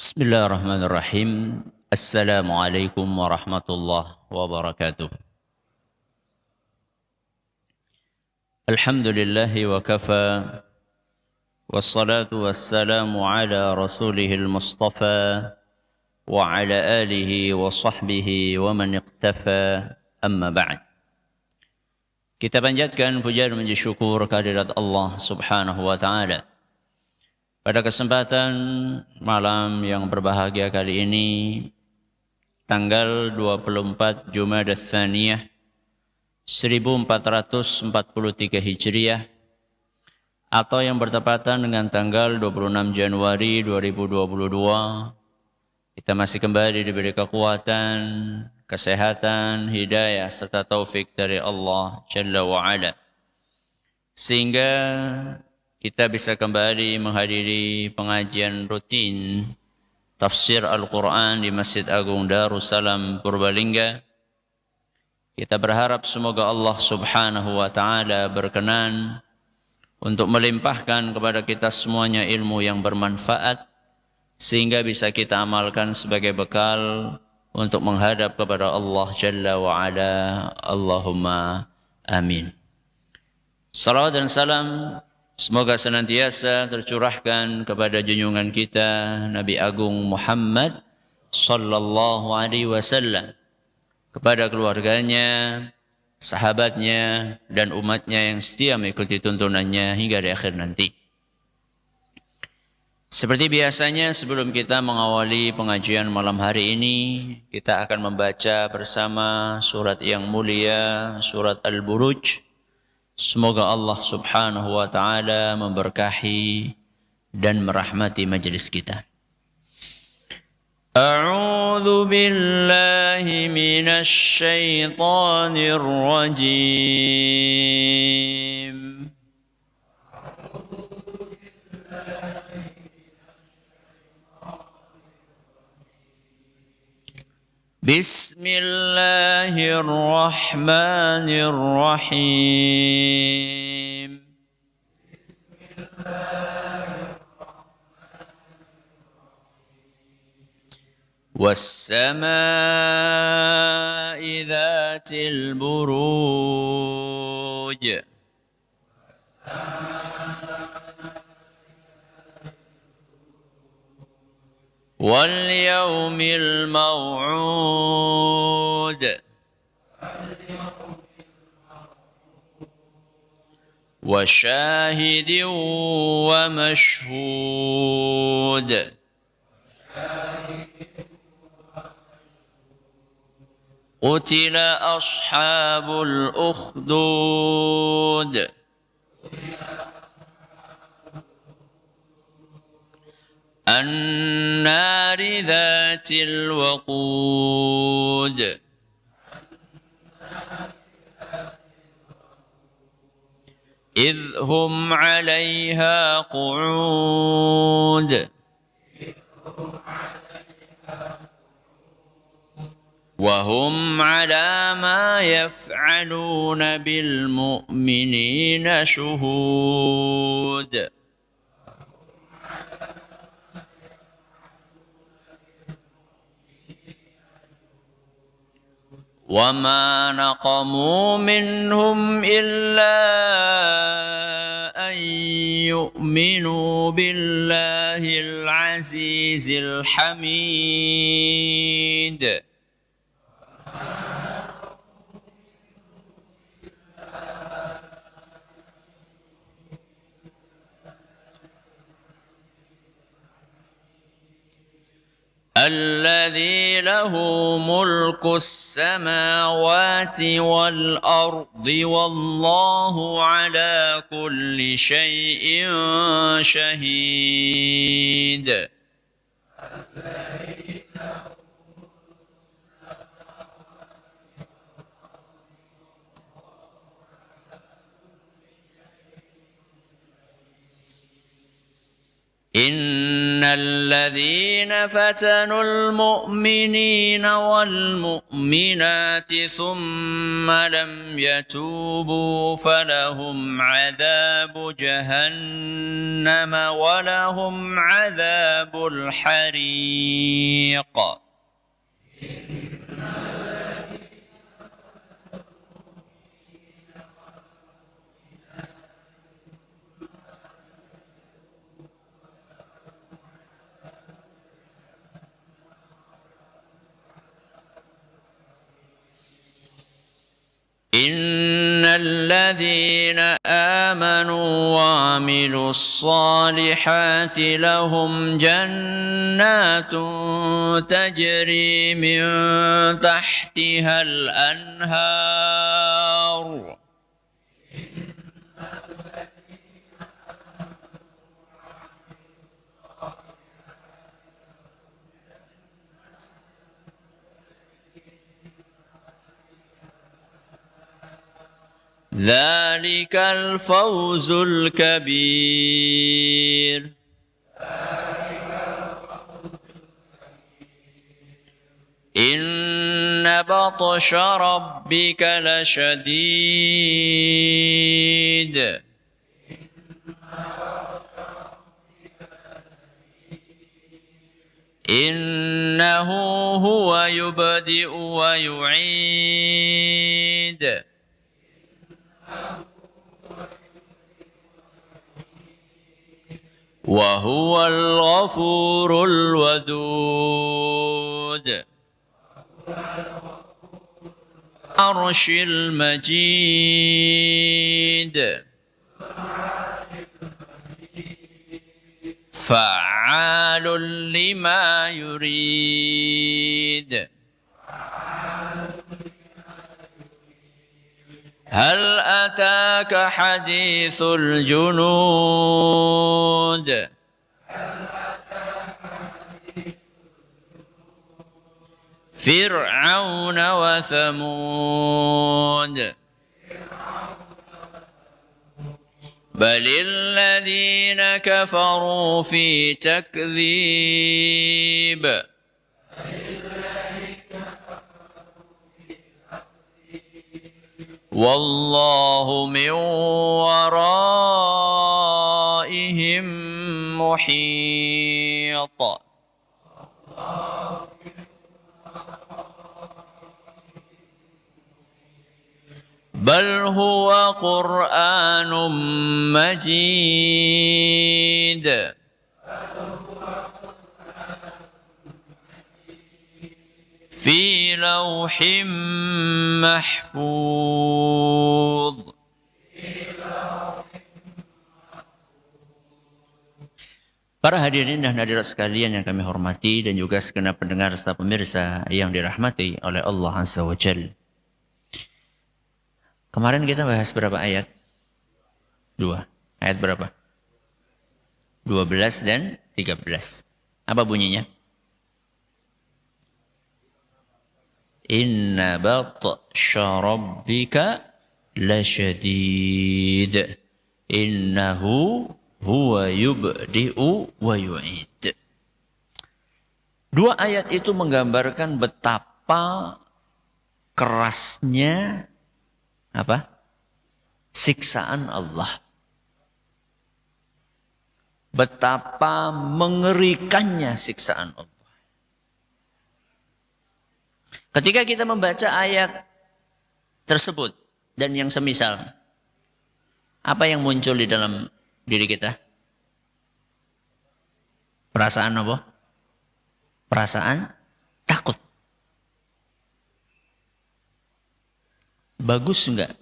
Bismillahirrahmanirrahim. Assalamualaikum warahmatullahi wabarakatuh. Alhamdulillahi wa kafa. Wassalatu wassalamu ala rasulihil mustafa wa ala alihi wa sahbihi wa man iqtafa, amma ba'd. Kita panjatkan puja dan puji syukur kehadirat Allah subhanahu wa ta'ala. Pada kesempatan malam yang berbahagia kali ini, tanggal 24 Jumadats Tsaniyah 1443 Hijriah, atau yang bertepatan dengan tanggal 26 Januari 2022, kita masih kembali diberi kekuatan, kesehatan, hidayah, serta taufik dari Allah Jalla wa'ala, sehingga kita bisa kembali menghadiri pengajian rutin tafsir Al-Quran di Masjid Agung Darussalam Purbalingga. Kita berharap semoga Allah subhanahu wa ta'ala berkenan untuk melimpahkan kepada kita semuanya ilmu yang bermanfaat, sehingga bisa kita amalkan sebagai bekal untuk menghadap kepada Allah Jalla wa'ala. Allahumma amin. Salawat dan salam semoga senantiasa tercurahkan kepada junjungan kita Nabi Agung Muhammad sallallahu alaihi wasallam, kepada keluarganya, sahabatnya, dan umatnya yang setia mengikuti tuntunannya hingga di akhir nanti. Seperti biasanya, sebelum kita mengawali pengajian malam hari ini, kita akan membaca bersama surat yang mulia, surat Al-Buruj. Semoga Allah subhanahu wa ta'ala memberkahi dan merahmati majelis kita. A'udzu billahi minasy syaithanir rajim. Bismillahirrahmanirrahim. Was-samaa'i dzatil buruj. وَالْيَوْمِ الْمَوْعُودِ وَشَاهِدٍ وَمَشْهُودٍ قُتِلَ أَصْحَابُ الْأُخْدُودِ النار ذات الوقود إذ هم عليها قعود وهم على ما يفعلون بالمؤمنين شهود وما نقموا منهم إلا أن يؤمنوا بالله العزيز الحميد الذي له ملك السماوات والأرض والله على كل شيء شهيد إن الذين فتنوا المؤمنين والمؤمنات ثم لم يتوبوا فلهم عذاب جهنم ولهم عذاب الحريق. إن الذين آمنوا وعملوا الصالحات لهم جنات تجري من تحتها الأنهار ذلك الفوز الكبير. إن بطش ربك لشديد إنه هو يبدئ ويعيد وهو الغفور الودود العرش المجيد فعال لما يريد هل أتاك حديث الجنود فرعون وثمود بل الذين كفروا في تكذيب والله من ورائهم محيط. بل هو قرآن مجيد في لوح محفوظ. Para hadirin dan hadirat sekalian yang kami hormati dan juga segenap pendengar serta pemirsa yang dirahmati oleh Allah Azza wa Jalla. Kemarin kita bahas berapa ayat? 2. Ayat berapa? 12 dan 13. Apa bunyinya? Inna batsha rabbika lasyadid. Innahu huwa yubdi'u wa yu'id. 2 ayat itu menggambarkan betapa kerasnya siksaan Allah. Betapa mengerikannya siksaan Allah. Ketika kita membaca ayat tersebut dan yang semisal, apa yang muncul di dalam diri kita? Perasaan apa? Perasaan takut. Bagus enggak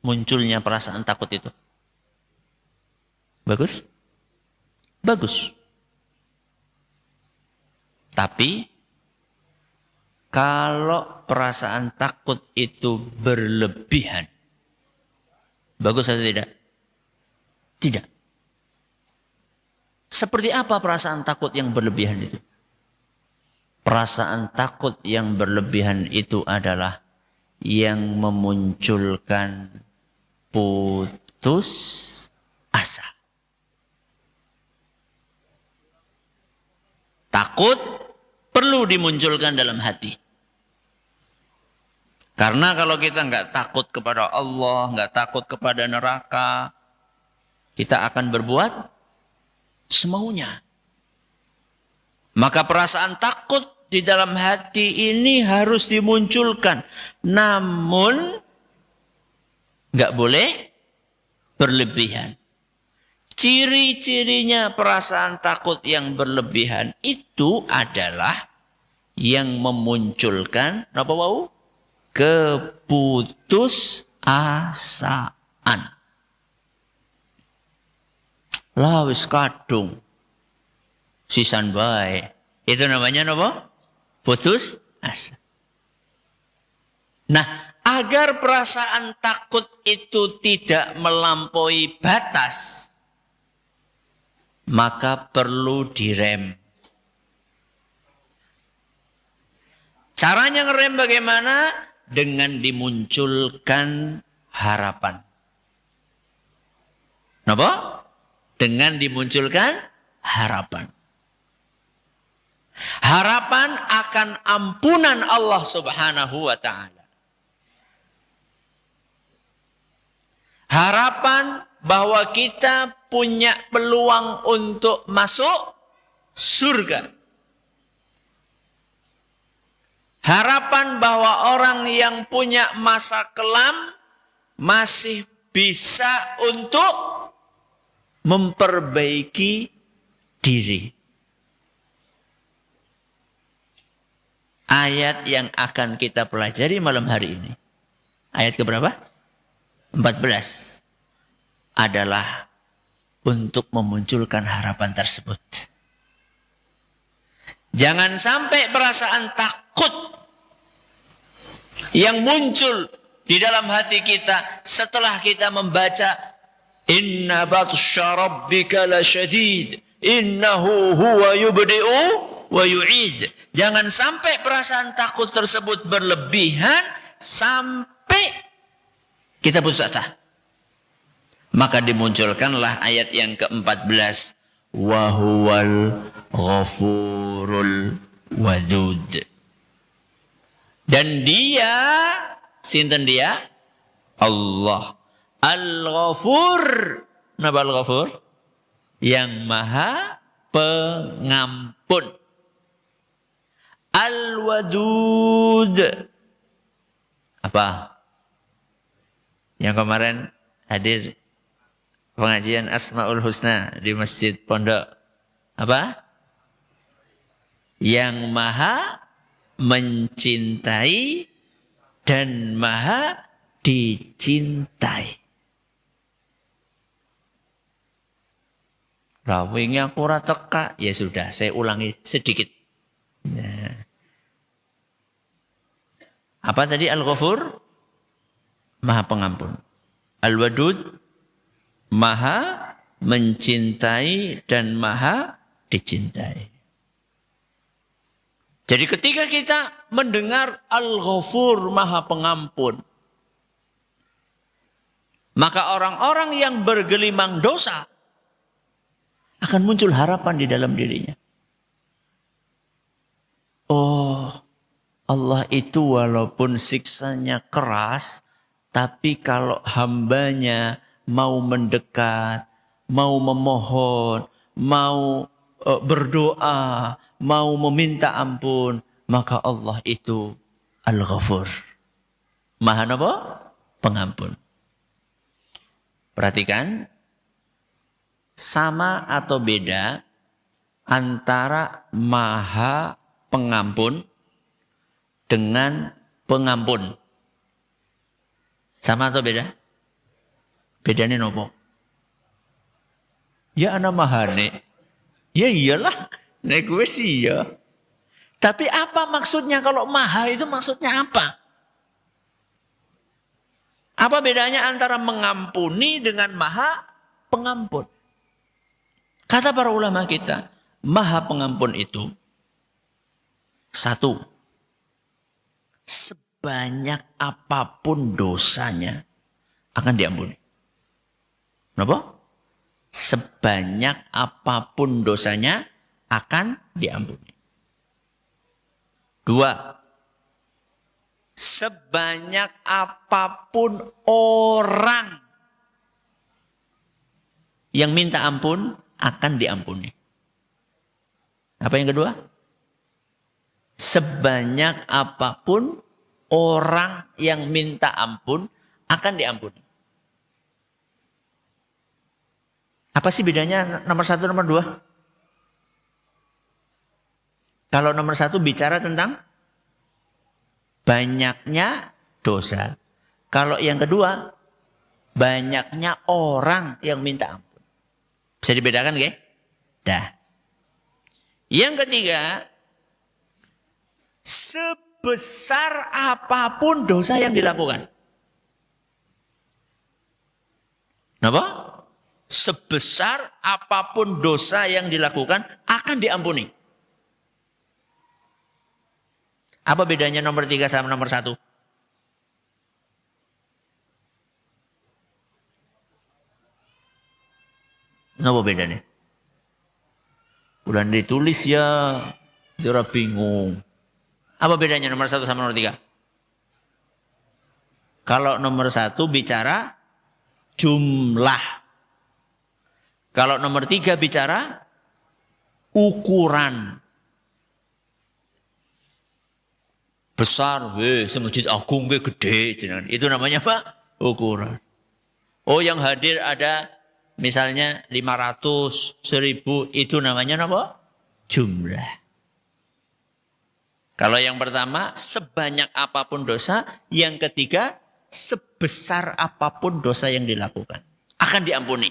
munculnya perasaan takut itu? Bagus? Bagus. Tapi kalau perasaan takut itu berlebihan, bagus atau tidak? Tidak. Seperti apa perasaan takut yang berlebihan itu? Perasaan takut yang berlebihan itu adalah yang memunculkan putus asa. Takut perlu dimunculkan dalam hati. Karena kalau kita nggak takut kepada Allah, nggak takut kepada neraka, kita akan berbuat semaunya. Maka perasaan takut di dalam hati ini harus dimunculkan. Namun nggak boleh berlebihan. Ciri-cirinya perasaan takut yang berlebihan itu adalah yang memunculkan apa wau? Keputusasaan. Lah wis kadung sisan bae. Itu namanya apa? Putus asa. Nah, agar perasaan takut itu tidak melampaui batas, maka perlu direm. Caranya ngerem bagaimana? Dengan dimunculkan harapan. Kenapa? Dengan dimunculkan harapan. Harapan akan ampunan Allah Subhanahu wa ta'ala. Harapan bahwa kita punya peluang untuk masuk surga. Harapan bahwa orang yang punya masa kelam masih bisa untuk memperbaiki diri. Ayat yang akan kita pelajari malam hari ini. Ayat keberapa? 14. Adalah untuk memunculkan harapan tersebut. Jangan sampai perasaan takut yang muncul di dalam hati kita setelah kita membaca Inna batsya rabbika lasyadid innahu huwa yubdi'u wa yu'id. Jangan sampai perasaan takut tersebut berlebihan sampai kita putus asa. Maka dimunculkanlah ayat yang ke-14. Wa huwal ghafurul wadud. Dan dia, sinten dia? Allah. Al-Ghafur. Napa Al-Ghafur? Yang maha pengampun. Al-Wadud. Apa? Yang kemarin hadir pengajian Asmaul Husna di Masjid Pondok. Apa? Yang maha mencintai dan maha dicintai. Rawingnya aku ora teka, ya sudah saya ulangi sedikit. Ya. Apa tadi Al-Ghafur? Maha pengampun. Al-Wadud, maha mencintai dan maha dicintai. Jadi ketika kita mendengar Al-Ghafur, maha pengampun, maka orang-orang yang bergelimang dosa akan muncul harapan di dalam dirinya. Oh, Allah itu walaupun siksanya keras, tapi kalau hambanya mau mendekat, mau memohon, mau berdoa, mau meminta ampun, maka Allah itu Al-Ghafur. Maha apa? Pengampun. Perhatikan, sama atau beda antara maha pengampun dengan pengampun? Sama atau beda? Bedanya nopo? Ya ana mahane. Ya iyalah, nek gue sih ya. Tapi apa maksudnya kalau maha itu maksudnya apa? Apa bedanya antara mengampuni dengan maha pengampun? Kata para ulama kita, maha pengampun itu satu, sebanyak apapun dosanya akan diampuni. Kenapa? Sebanyak apapun dosanya akan diampuni. 2. Sebanyak apapun orang yang minta ampun akan diampuni. Apa yang kedua? Sebanyak apapun orang yang minta ampun akan diampuni. Apa sih bedanya nomor 1, nomor 2? Kalau nomor 1 bicara tentang banyaknya dosa. Kalau yang kedua, banyaknya orang yang minta ampun. Bisa dibedakan nggih? Dah. Yang ketiga, sebesar apapun dosa yang dilakukan. Kenapa? Sebesar apapun dosa yang dilakukan akan diampuni. Apa bedanya nomor 3 sama nomor 1? Apa bedanya? Udah ditulis ya, dia bingung. Apa bedanya nomor 1 sama nomor 3? Kalau nomor 1 bicara jumlah. Kalau nomor 3 bicara ukuran. Besar, semasjid agung gede. Itu namanya apa? Ukuran. Oh, yang hadir ada misalnya 500, 1000, itu namanya apa? Jumlah. Kalau yang pertama, sebanyak apapun dosa. Yang ketiga, sebesar apapun dosa yang dilakukan akan diampuni.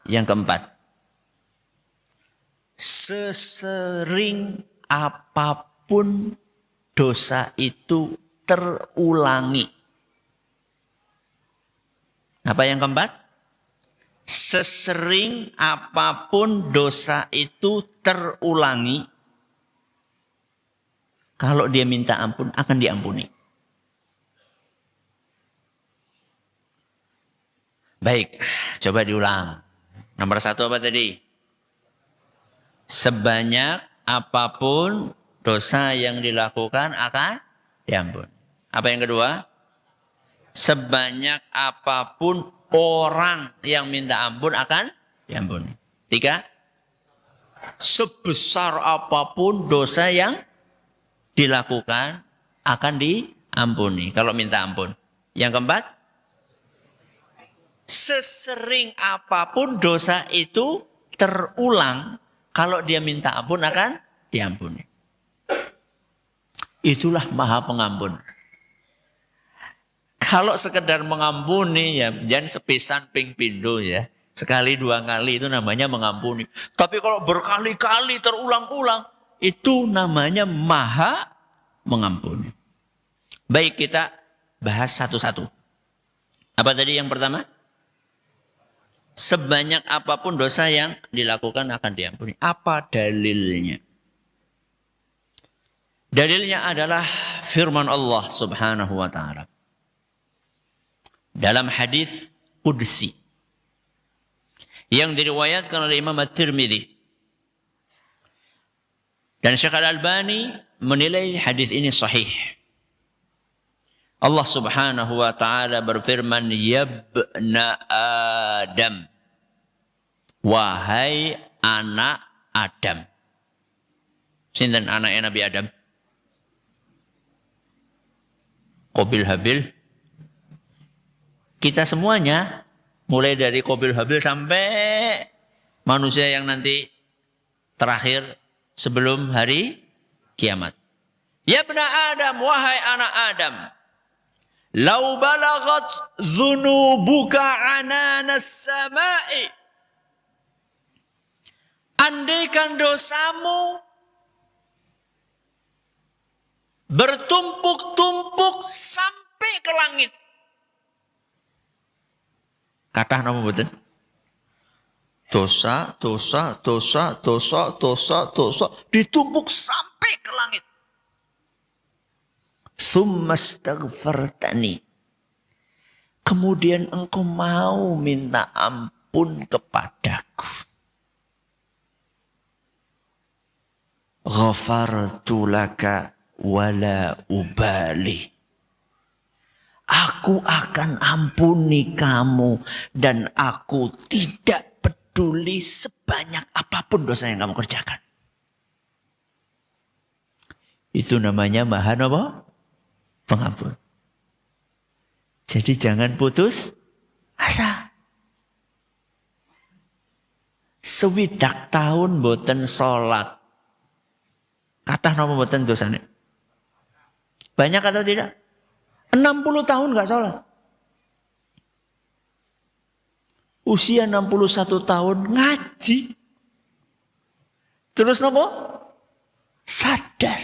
Yang keempat, sesering apapun dosa itu terulangi. Apa yang keempat? Sesering apapun dosa itu terulangi, kalau dia minta ampun akan diampuni. Baik, coba diulang. Nomor 1 apa tadi? Sebanyak apapun dosa yang dilakukan akan diampuni. Apa yang kedua? Sebanyak apapun orang yang minta ampun akan diampuni. 3. Sebesar apapun dosa yang dilakukan akan diampuni kalau minta ampun. Yang keempat, sesering apapun dosa itu terulang, kalau dia minta ampun akan diampuni. Itulah Maha Pengampun. Kalau sekedar mengampuni ya jangan sepisan ping pindo ya. Sekali 2 kali itu namanya mengampuni. Tapi kalau berkali-kali terulang-ulang itu namanya Maha Mengampuni. Baik, kita bahas satu-satu. Apa tadi yang pertama? Sebanyak apapun dosa yang dilakukan akan diampuni. Apa dalilnya? Dalilnya adalah firman Allah Subhanahu wa taala. Dalam hadis qudsi yang diriwayatkan oleh Imam At-Tirmidzi. Dan Syekh Al-Albani menilai hadis ini sahih. Allah Subhanahu wa taala berfirman, "Ya ibna Adam." Wahai anak Adam. Sinten anaknya Nabi Adam? Qabil Habil. Kita semuanya, mulai dari Qabil Habil sampai manusia yang nanti terakhir sebelum hari kiamat. Ya ibna Adam, wahai anak Adam. Lau balagat dhunubuka ananas samai. Andaikan dosamu bertumpuk-tumpuk sampai ke langit. Kata nama betul. Dosa ditumpuk sampai ke langit. Tsummastaghfartani. Kemudian engkau mau minta ampun kepadaku. ghafartu laka wala ubali. Aku akan ampuni kamu dan aku tidak peduli sebanyak apapun dosa yang kamu kerjakan. Itu namanya Maha apa? Pengampun. Jadi jangan putus asa. Sewidak tahun boten sholat. Kata nama boten dosanya. Banyak atau tidak? 60 tahun gak sholat. Usia 61 tahun ngaji. Terus nopo? Sadar.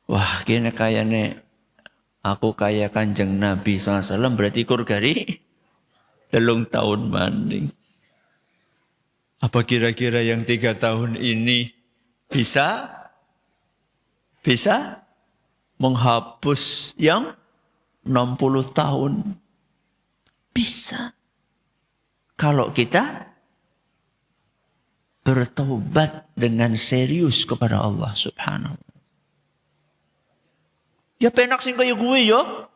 Wah, kini kayaknya aku kaya Kanjeng Nabi SAW berarti kurgari telung tahun banding. Apa kira-kira yang 3 tahun ini bisa menghapus yang 60 tahun? Bisa. Kalau kita bertobat dengan serius kepada Allah Subhanahu. Ya penak sing kaya gue ya.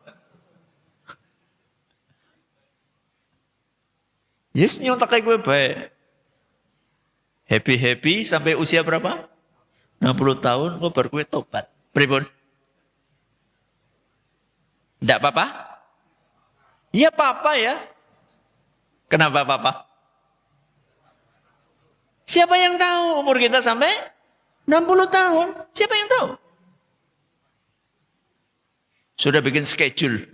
Yes, nyontak kayak gue baik. Happy sampai usia berapa? 60 tahun gue baru gue tobat. Pribun? Tidak apa-apa? Iya apa-apa ya. Kenapa apa-apa? Siapa yang tahu umur kita sampai 60 tahun? Siapa yang tahu? Sudah bikin schedule.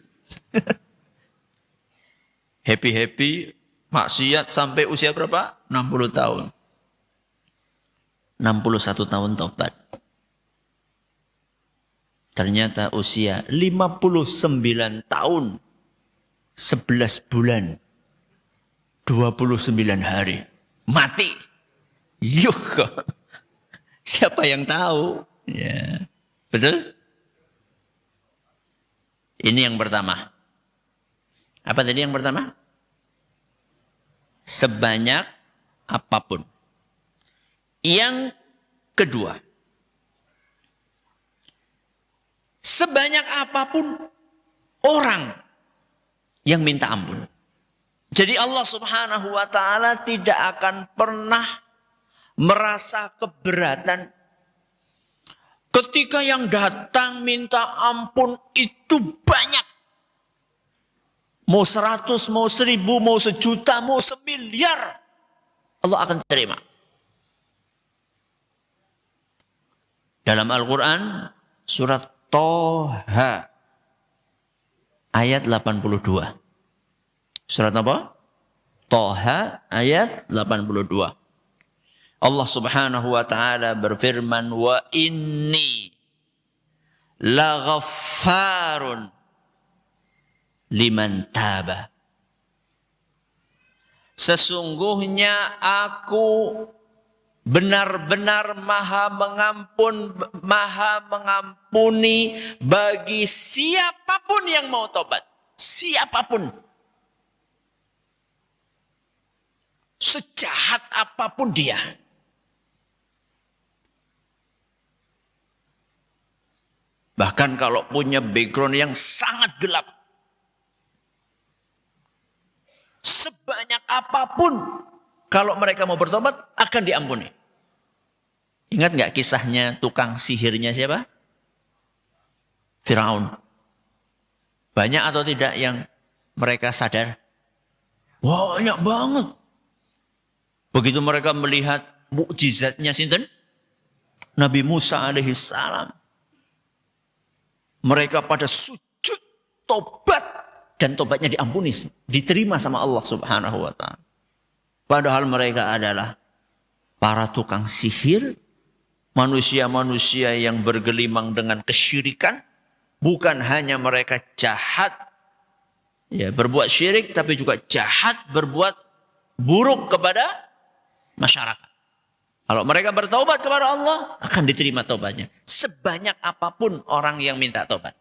Happy maksiat sampai usia berapa? 60 tahun. 61 tahun tobat. Ternyata usia 59 tahun, 11 bulan, 29 hari. Mati. Yuk. Siapa yang tahu? Ya. Betul? Ini yang pertama. Apa tadi yang pertama? Sebanyak apapun. Yang kedua, sebanyak apapun orang yang minta ampun. Jadi Allah Subhanahu wa ta'ala tidak akan pernah merasa keberatan ketika yang datang minta ampun itu banyak. Mau 100, mau 1000, mau sejuta, mau semiliar. Allah akan terima. Dalam Al-Quran, surat Toha, ayat 82. Surat apa? Toha, ayat 82. Allah Subhanahu wa ta'ala berfirman, wa inni laghaffarun liman taba. Sesungguhnya aku benar-benar maha mengampuni bagi siapapun yang mau tobat. Siapapun. Sejahat apapun dia. Bahkan kalau punya background yang sangat gelap. Sebanyak apapun, kalau mereka mau bertobat, akan diampuni. Ingat nggak kisahnya tukang sihirnya siapa? Firaun. Banyak atau tidak yang mereka sadar? Banyak banget. Begitu mereka melihat mukjizatnya sinten? Nabi Musa alaihissalam. Mereka pada sujud tobat. Dan tobatnya diampuni, diterima sama Allah Subhanahu wa ta'ala. Padahal mereka adalah para tukang sihir, manusia-manusia yang bergelimang dengan kesyirikan. Bukan hanya mereka jahat, ya, berbuat syirik, tapi juga jahat, berbuat buruk kepada masyarakat. Kalau mereka bertaubat kepada Allah, akan diterima taubatnya. Sebanyak apapun orang yang minta taubat.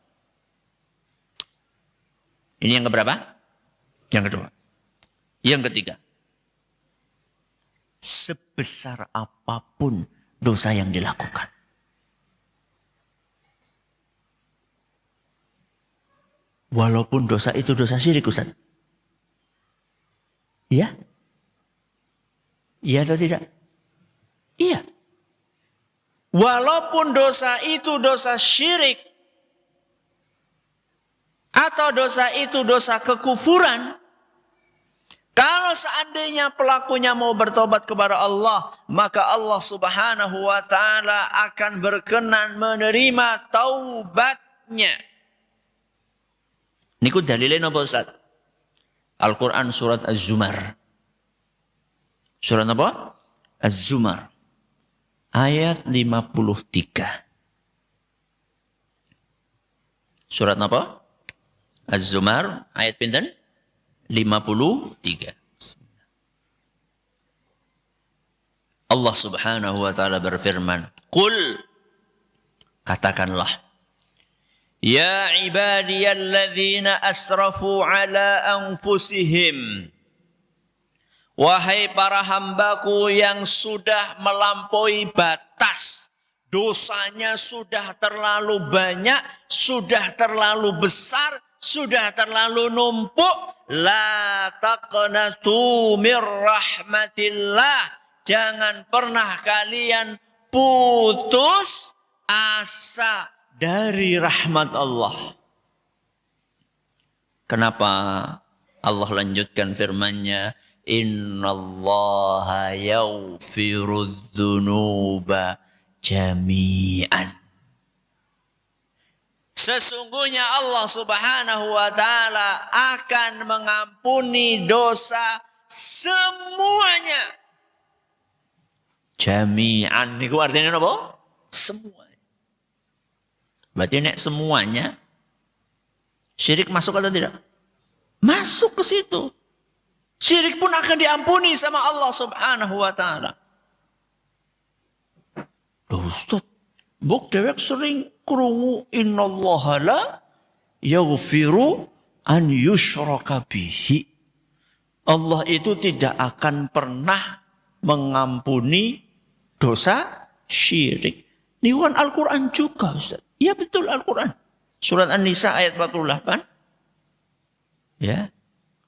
Ini yang keberapa? Yang kedua. Yang ketiga. sebesar apapun dosa yang dilakukan. Walaupun dosa itu dosa syirik, Ustaz. Iya? Iya atau tidak? Iya. Walaupun dosa itu dosa syirik, atau dosa itu dosa kekufuran, kalau seandainya pelakunya mau bertobat kepada Allah, maka Allah Subhanahu wa ta'ala akan berkenan menerima taubatnya. Niku dalilnya apa Ustaz? Al-Quran surat Az-Zumar. Surat apa? Az-Zumar. Ayat 53. Surat apa? Az-Zumar ayat pinten? 53. Allah Subhanahu wa taala berfirman, "Qul," katakanlah, "Ya ibadiyalladzina asrafu ala anfusihim." Wahai para hambaku yang sudah melampaui batas, dosanya sudah terlalu banyak, sudah terlalu besar, sudah terlalu numpuk. La taqnatu mir rahmatillah. Jangan pernah kalian putus asa dari rahmat Allah. Kenapa Allah lanjutkan firman-Nya? Innallaha yaghfirudz dzunuba jami'an. Sesungguhnya Allah Subhanahu wa taala akan mengampuni dosa semuanya. Jami'an niku artinya apa? Semuanya. Berarti nek semuanya syirik masuk atau tidak? Masuk ke situ. Syirik pun akan diampuni sama Allah Subhanahu wa taala. Ustaz, buk dewek sering krungu innallaha la yaghfiru an yushraka bihi. Allah itu tidak akan pernah mengampuni dosa syirik. Ini kan Al-Quran juga, Ustaz. Ya betul Al-Quran. Surat An-Nisa ayat 48. Ya.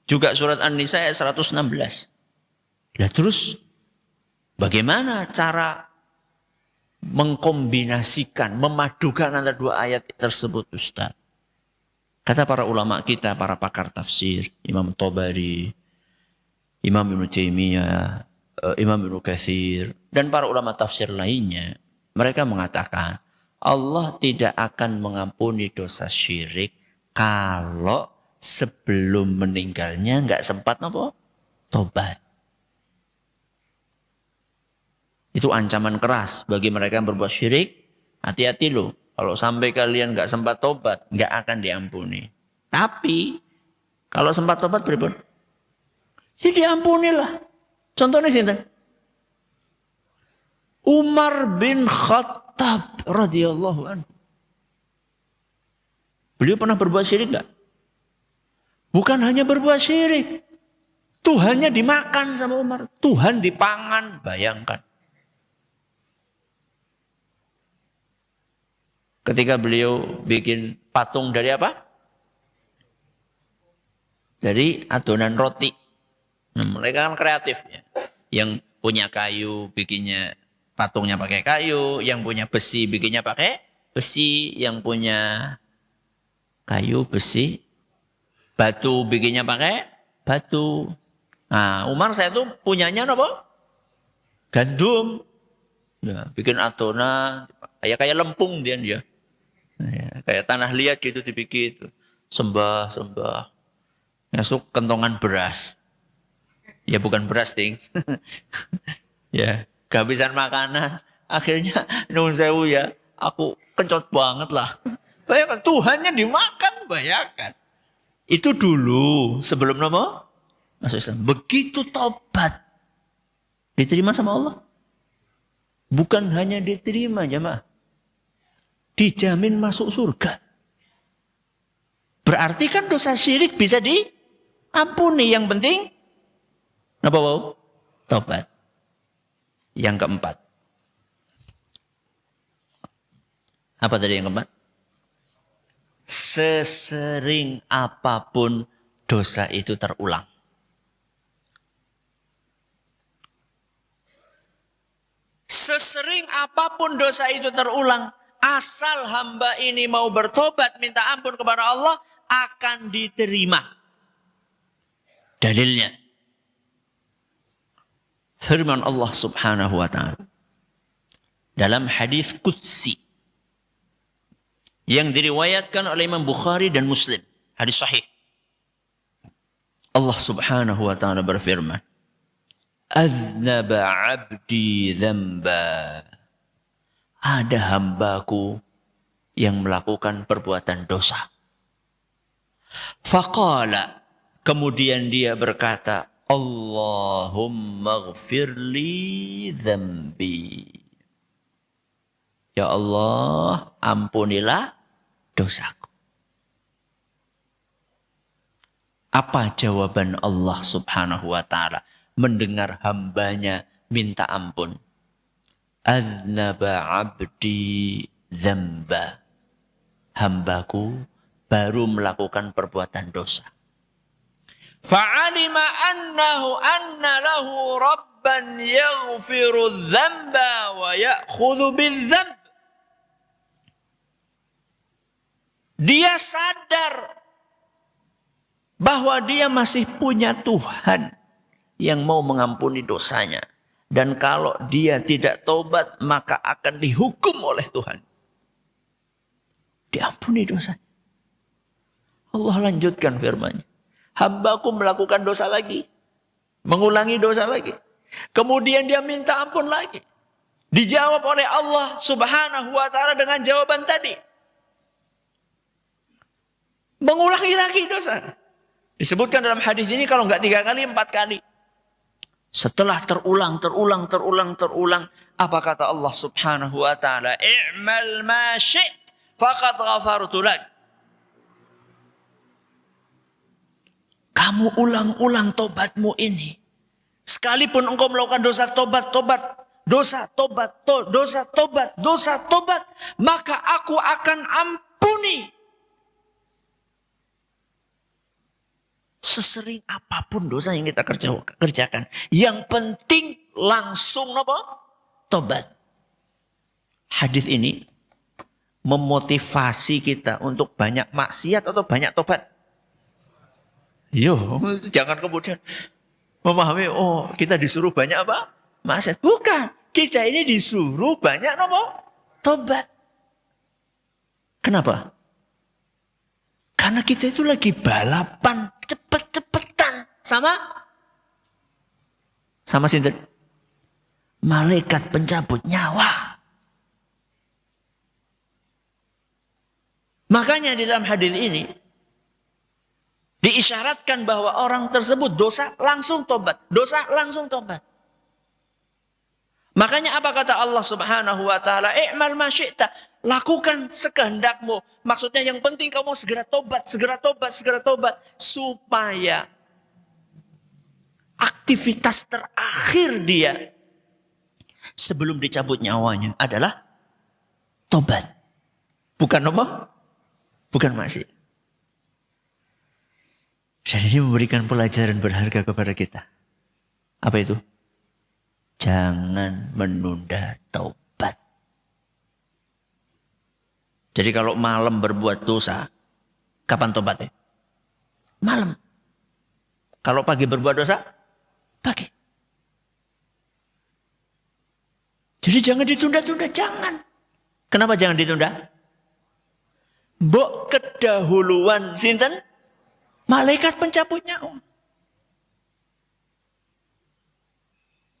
Juga surat An-Nisa ayat 116. Nah terus bagaimana cara mengkombinasikan, memadukan antara dua ayat tersebut, Ustaz? Kata para ulama kita, para pakar tafsir, Imam Tabari, Imam Ibnu Taimiyah, Imam Ibnu Katsir, dan para ulama tafsir lainnya, mereka mengatakan Allah tidak akan mengampuni dosa syirik kalau sebelum meninggalnya nggak sempat apa? Tobat. Itu ancaman keras bagi mereka yang berbuat syirik. Hati-hati loh, kalau sampai kalian nggak sempat tobat, nggak akan diampuni. Tapi kalau sempat tobat berapa? Ya diampunilah. Contohnya sini. Umar bin Khattab radhiyallahu anhu. Beliau pernah berbuat syirik nggak? Bukan hanya berbuat syirik. Tuhannya dimakan sama Umar. Tuhan dipangan, bayangkan. Ketika beliau bikin patung dari apa? Dari adonan roti. Nah, mereka kan kreatif ya. Yang punya kayu bikinnya patungnya pakai kayu, yang punya besi bikinnya pakai besi, yang punya kayu, besi, batu bikinnya pakai batu. Nah, Umar saya tuh punyanya apa? Gandum. Ya, bikin adonan, kayak lempung dia. Ya, kayak tanah liat gitu dibikin. Sembah. Masuk kentongan beras. Ya bukan beras, Ting. Ya, kehabisan makanan. Akhirnya nun sewu ya, aku kencot banget lah. Bayangkan, Tuhannya dimakan, bayangkan. Itu dulu, sebelum nama masuk Islam. Begitu tobat, diterima sama Allah. Bukan hanya diterima, jemaah. Dijamin masuk surga. Berarti kan dosa syirik bisa diampuni. Yang penting, apa wow? Tobat. Yang keempat. Apa tadi yang keempat? Sesering apapun dosa itu terulang. Sesering apapun dosa itu terulang, asal hamba ini mau bertobat, minta ampun kepada Allah, akan diterima. Dalilnya, firman Allah Subhanahu wa ta'ala dalam hadis qudsi yang diriwayatkan oleh Imam Bukhari dan Muslim, hadis sahih. Allah Subhanahu wa ta'ala berfirman, "Aznaba 'abdi dzamba." Ada hambaku yang melakukan perbuatan dosa. Faqala, kemudian dia berkata, "Allahumma ighfirli dzambi." Ya Allah, ampunilah dosaku. Apa jawaban Allah Subhanahu wa ta'ala mendengar hambanya minta ampun? Aznaba 'abdi dzamba. Hambaku baru melakukan perbuatan dosa. Fa'alima anna lahu rabban yaghfiru dzamba wa ya'khudhu bidzamb. Dia sadar bahwa dia masih punya Tuhan yang mau mengampuni dosanya. Dan kalau dia tidak tobat, maka akan dihukum oleh Tuhan. Diampuni dosanya. Allah lanjutkan firman-Nya. Hambaku melakukan dosa lagi. Mengulangi dosa lagi. Kemudian dia minta ampun lagi. Dijawab oleh Allah Subhanahu wa ta'ala dengan jawaban tadi. Mengulangi lagi dosa. Disebutkan dalam hadis ini kalau enggak 3 kali, 4 kali. Setelah terulang. Apa kata Allah Subhanahu wa ta'ala? I'mal ma syi't faqad ghafartu lak. Kamu ulang-ulang tobatmu ini. Sekalipun engkau melakukan dosa tobat. Dosa tobat. Maka aku akan ampuni. Sesering apapun dosa yang kita kerjakan. Yang penting langsung tobat. Hadis ini memotivasi kita untuk banyak maksiat atau banyak tobat. Jangan kemudian memahami, kita disuruh banyak apa? Maksiat. Bukan. Kita ini disuruh banyak tobat. Kenapa? Karena kita itu lagi balapan cepet-cepetan sama sinten? Malaikat pencabut nyawa. Makanya di dalam hadis ini diisyaratkan bahwa orang tersebut dosa langsung tobat. Makanya apa kata Allah Subhanahu wa ta'ala? I'mal ma syi'ta. Lakukan sekehendakmu. Maksudnya yang penting kamu segera tobat. Supaya aktivitas terakhir dia sebelum dicabut nyawanya adalah tobat. Bukan apa? Bukan maksiat. Dan ini memberikan pelajaran berharga kepada kita. Apa itu? Jangan menunda taubat. Jadi kalau malam berbuat dosa, kapan tobatnya? Malam. Kalau pagi berbuat dosa, pagi. Jadi jangan ditunda-tunda, jangan. Kenapa jangan ditunda? Mbok kedahuluan sinten? Malaikat pencabut nyawa.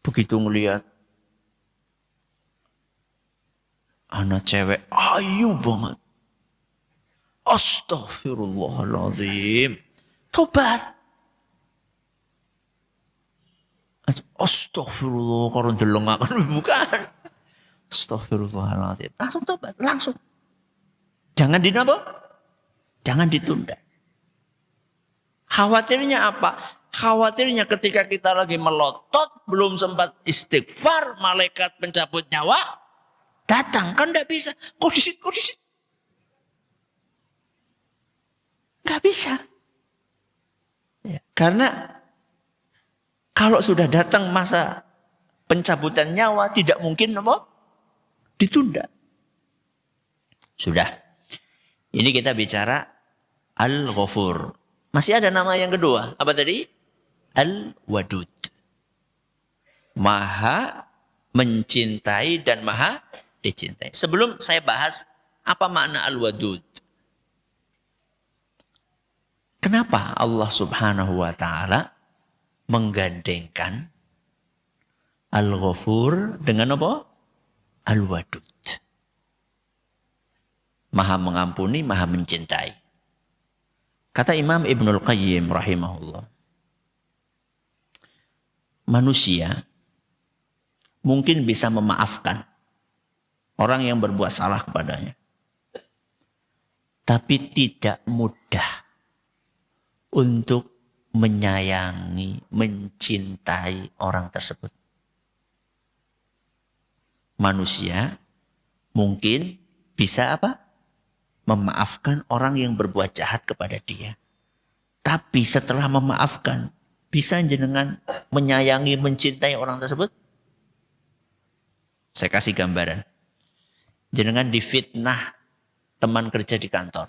Begitu ngelihat anak cewek ayu banget. Astaghfirullahaladzim. Tobat. Astaghfirullah. Kalau delengakan. Bukan. Astaghfirullahaladzim. Langsung tobat. Langsung. Jangan ditunda. Khawatirnya apa? Khawatirnya ketika kita lagi melotot, belum sempat istighfar, malaikat pencabut nyawa datang. Kan tidak bisa. Kok disit. Nggak bisa. Ya, karena kalau sudah datang masa pencabutan nyawa, tidak mungkin apa? Ditunda. Sudah. Ini kita bicara Al-Ghafur. Masih ada nama yang kedua. Apa tadi? Al-Wadud. Maha mencintai dan maha dicintai. Sebelum saya bahas apa makna Al-Wadud. Kenapa Allah Subhanahu wa taala menggandengkan Al-Ghafur dengan apa? Al-Wadud. Maha mengampuni, maha mencintai. Kata Imam Ibnul Qayyim rahimahullah. Manusia mungkin bisa memaafkan orang yang berbuat salah kepadanya. Tapi tidak mudah untuk menyayangi, mencintai orang tersebut. Manusia mungkin bisa apa? Memaafkan orang yang berbuat jahat kepada dia. Tapi setelah memaafkan, bisa jenengan menyayangi, mencintai orang tersebut? Saya kasih gambaran. Jenengan difitnah teman kerja di kantor.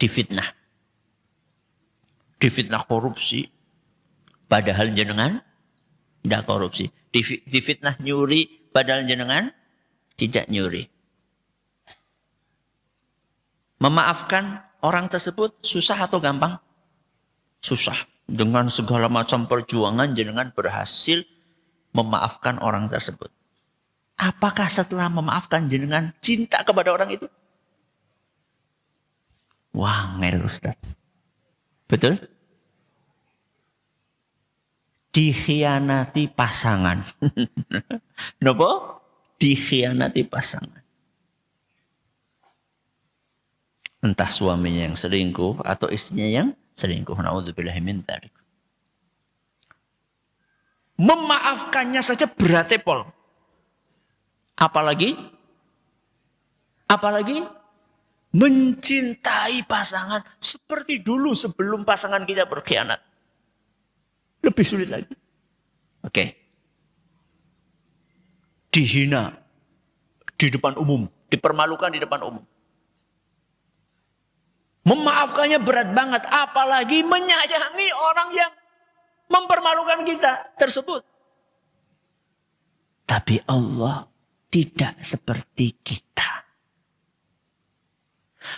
Difitnah. Difitnah korupsi. Padahal jenengan tidak korupsi. Difitnah nyuri. Padahal jenengan tidak nyuri. Memaafkan orang tersebut susah atau gampang? Susah. Dengan segala macam perjuangan jenengan berhasil memaafkan orang tersebut. Apakah setelah memaafkan jenengan cinta kepada orang itu? Wah, ngel Ustaz. Betul? Dikhianati pasangan. Kenapa? Dikhianati pasangan. Entah suaminya yang selingkuh atau istrinya yang selingkuh. Na'udzubillahi min dzalik. Memaafkannya saja berat pol. Apalagi mencintai pasangan seperti dulu sebelum pasangan kita berkhianat. Lebih sulit lagi. Oke. Dihina di depan umum, dipermalukan di depan umum. Memaafkannya berat banget, apalagi menyayangi orang yang mempermalukan kita tersebut. Tapi Allah tidak seperti kita.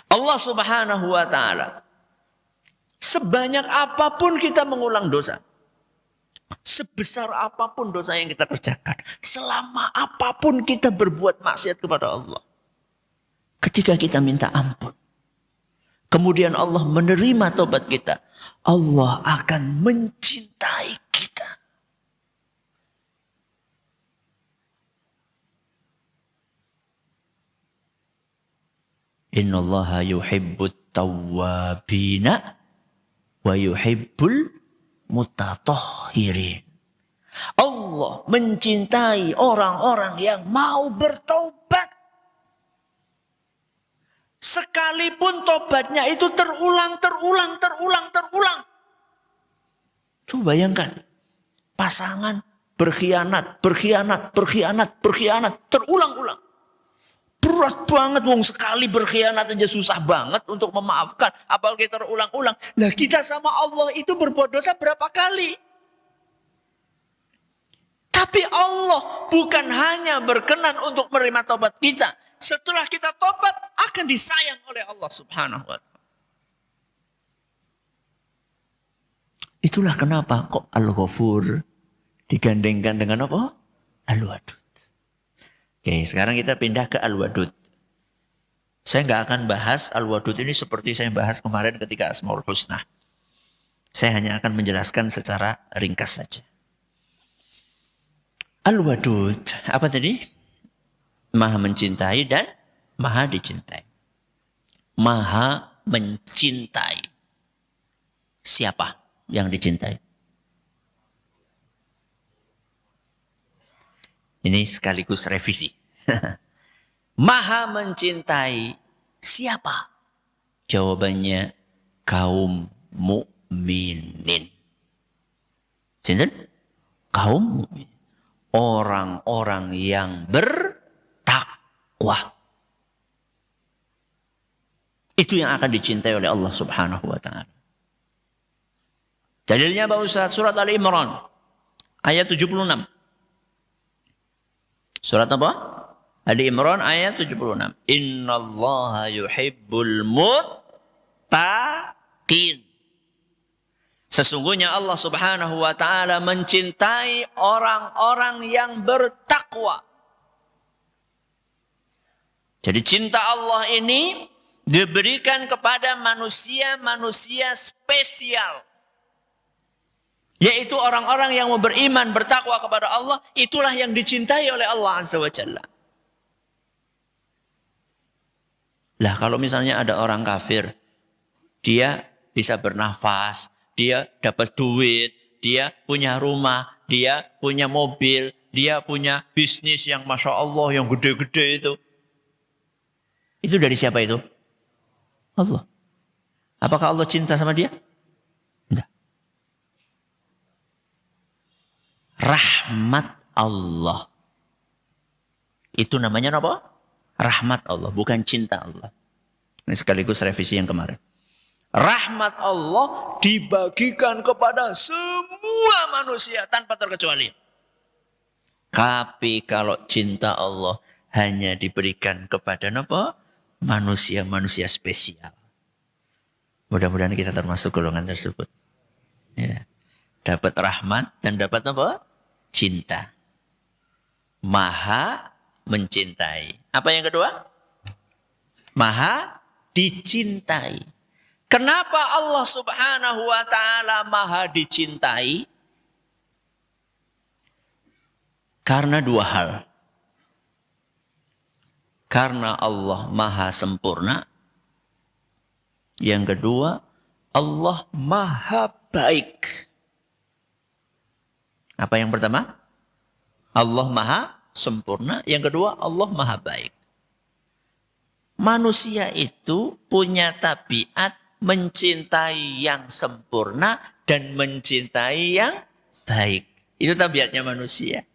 Allah Subhanahu wa taala, sebanyak apapun kita mengulang dosa, sebesar apapun dosa yang kita kerjakan, selama apapun kita berbuat maksiat kepada Allah, ketika kita minta ampun, kemudian Allah menerima tobat kita, Allah akan mencintai kita. Innallaha yuhibbut tawwabina wa yuhibbul mutatahhirin. Allah mencintai orang-orang yang mau bertobat. Sekalipun tobatnya itu terulang. Coba bayangkan. Pasangan berkhianat, terulang-ulang. Berat banget, wong sekali berkhianat aja susah banget untuk memaafkan. Apalagi terulang-ulang. Lah kita sama Allah itu berbuat dosa berapa kali? Tapi Allah bukan hanya berkenan untuk menerima tobat kita. Setelah kita tobat akan disayang oleh Allah Subhanahu wa ta'ala. Itulah kenapa kok Al-Ghafur digandengkan dengan apa? Al-Wadud. Oke, sekarang kita pindah ke Al-Wadud. Saya nggak akan bahas Al-Wadud ini seperti saya bahas kemarin ketika Asmaul Husna. Saya hanya akan menjelaskan secara ringkas saja. Al-Wadud, apa tadi? Maha mencintai dan maha dicintai. Maha mencintai. Siapa? yang dicintai? Ini sekaligus revisi. Maha mencintai siapa? Jawabannya kaum mukminin. Sinten? Kaum mukmin. Orang-orang yang bertakwa. Itu yang akan dicintai oleh Allah Subhanahu wa taala. Dalilnya Pak Ustaz, surat Ali Imran ayat 76. Surat apa? Ali Imran ayat 76. Innallaha yuhibbul muttaqin. Sesungguhnya Allah Subhanahu wa taala mencintai orang-orang yang bertakwa. Jadi cinta Allah ini diberikan kepada manusia-manusia spesial. Yaitu orang-orang yang beriman, bertakwa kepada Allah. Itulah yang dicintai oleh Allah Azza wa Jalla. Lah kalau misalnya ada orang kafir, dia bisa bernafas, dia dapat duit, dia punya rumah, dia punya mobil, dia punya bisnis yang Masya Allah, yang gede-gede itu. Itu dari siapa itu? Allah. Apakah Allah cinta sama dia? Tidak. Rahmat Allah. Itu namanya apa? Rahmat Allah, bukan cinta Allah. Ini sekaligus revisi yang kemarin. Rahmat Allah dibagikan kepada semua manusia tanpa terkecuali. Tapi kalau cinta Allah hanya diberikan kepada apa? Manusia-manusia spesial. Mudah-mudahan kita termasuk golongan tersebut. Ya. Dapat rahmat dan dapat apa? Cinta. Maha mencintai. Apa yang kedua? Maha dicintai. Kenapa Allah Subhanahu wa taala maha dicintai? Karena dua hal. Karena Allah maha sempurna. Yang kedua, Allah maha baik. Apa yang pertama? Allah maha sempurna. Yang kedua, Allah maha baik. Manusia itu punya tabiat mencintai yang sempurna dan mencintai yang baik. Itu tabiatnya manusia.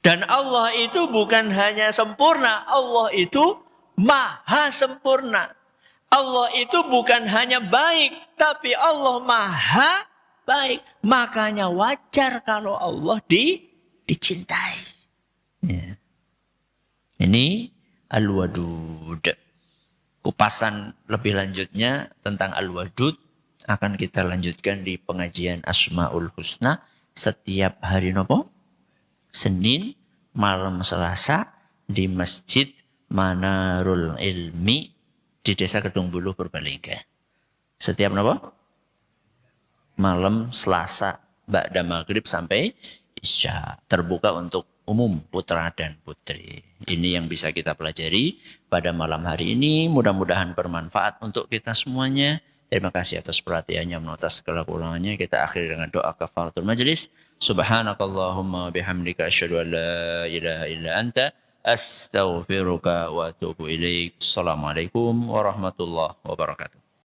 Dan Allah itu bukan hanya sempurna, Allah itu maha sempurna. Allah itu bukan hanya baik, tapi Allah maha baik. Makanya wajar kalau Allah dicintai. Ya. Ini Al-Wadud. Kupasan lebih lanjutnya tentang Al-Wadud akan kita lanjutkan di pengajian Asmaul Husna setiap hari nopo? Senin malam Selasa di Masjid Manarul Ilmi di Desa Kedung Buluh Purbalingga. Setiap nopo? Malam Selasa ba'da maghrib sampai Isya. Terbuka untuk umum putra dan putri. Ini yang bisa kita pelajari pada malam hari ini. Mudah-mudahan bermanfaat untuk kita semuanya. Terima kasih atas perhatiannya, atas segala kurangannya. Kita akhiri dengan doa kafaratul majlis. Subhanakallahumma bihamdika asyhadu an la ilaha illa anta astaghfiruka wa atubu ilaik. Assalamualaikum warahmatullahi wabarakatuh.